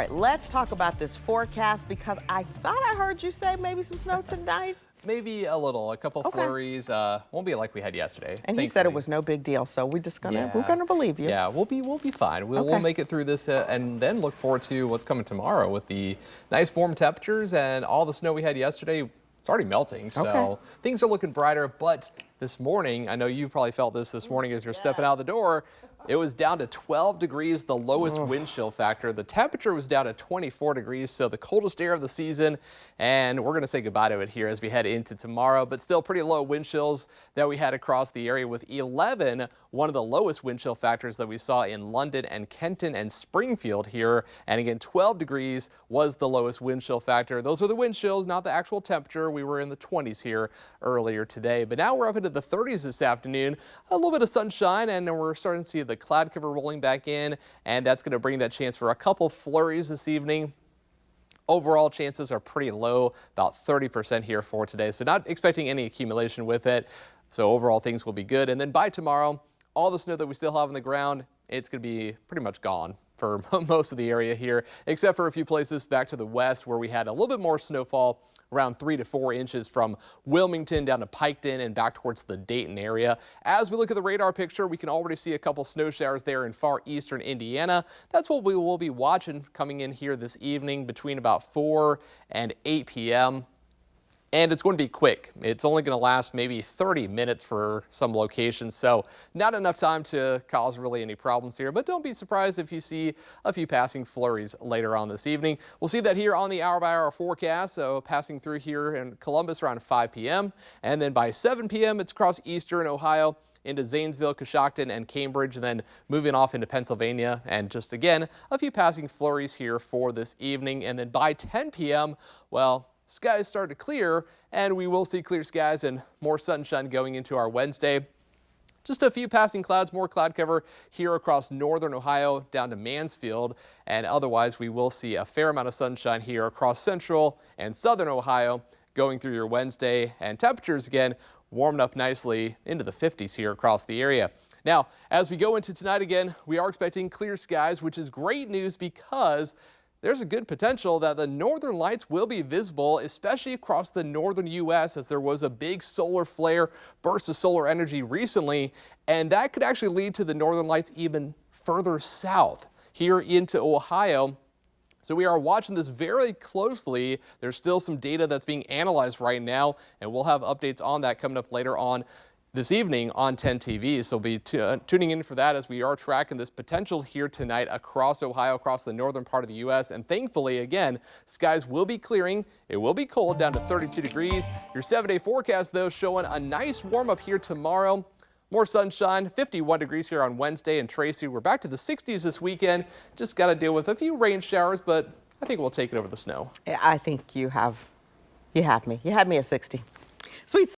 All right, let's talk about this forecast because I thought I heard you say maybe some snow tonight. Maybe a little, a couple Okay. flurries. Won't be like we had yesterday. And he said it was no big deal, so we're gonna believe you. Yeah, we'll be fine. We'll Okay. make it through this and then look forward to what's coming tomorrow with the nice warm temperatures and all the snow we had yesterday. It's already melting, so Okay. things are looking brighter. But this morning, I know you probably felt this morning as you're stepping out the door. It was down to 12 degrees, the lowest wind chill factor. The temperature was down to 24 degrees, so the coldest air of the season. And we're going to say goodbye to it here as we head into tomorrow, but still pretty low wind chills that we had across the area with 11, one of the lowest wind chill factors that we saw in London and Kenton and Springfield here. And again, 12 degrees was the lowest wind chill factor. Those are the wind chills, not the actual temperature. We were in the 20s here earlier today, but now we're up into the 30s this afternoon. A little bit of sunshine, and we're starting to see the cloud cover rolling back in, and that's going to bring that chance for a couple flurries this evening. Overall chances are pretty low, about 30% here for today, so not expecting any accumulation with it. So overall things will be good, and then by tomorrow, all the snow that we still have on the ground, it's going to be pretty much gone for most of the area here, except for a few places back to the west where we had a little bit more snowfall, around 3 to 4 inches from Wilmington down to Piketon and back towards the Dayton area. As we look at the radar picture, we can already see a couple snow showers there in far eastern Indiana. That's what we will be watching coming in here this evening between about 4 and 8 p.m. And it's going to be quick. It's only going to last maybe 30 minutes for some locations, so not enough time to cause really any problems here. But don't be surprised if you see a few passing flurries later on this evening. We'll see that here on the hour-by-hour forecast, so passing through here in Columbus around 5 p.m. And then by 7 p.m. it's across eastern Ohio into Zanesville, Coshocton, and Cambridge, and then moving off into Pennsylvania. And just again, a few passing flurries here for this evening. And then by 10 p.m., well, skies start to clear, and we will see clear skies and more sunshine going into our Wednesday. Just a few passing clouds, more cloud cover here across northern Ohio down to Mansfield, and otherwise we will see a fair amount of sunshine here across central and southern Ohio going through your Wednesday, and temperatures again warming up nicely into the 50s here across the area. Now, as we go into tonight again, we are expecting clear skies, which is great news because there's a good potential that the northern lights will be visible, especially across the northern U.S., as there was a big solar flare burst of solar energy recently, and that could actually lead to the northern lights even further south here into Ohio. So we are watching this very closely. There's still some data that's being analyzed right now, and we'll have updates on that coming up later on this evening on 10 TV. So be tuning in for that as we are tracking this potential here tonight across Ohio, across the northern part of the U.S. And thankfully, again, skies will be clearing. It will be cold down to 32 degrees. Your 7-day forecast, though, showing a nice warm up here tomorrow. More sunshine, 51 degrees here on Wednesday in Tracy. We're back to the 60s this weekend. Just got to deal with a few rain showers, but I think we'll take it over the snow. I think you have me. You had me at 60. Sweet.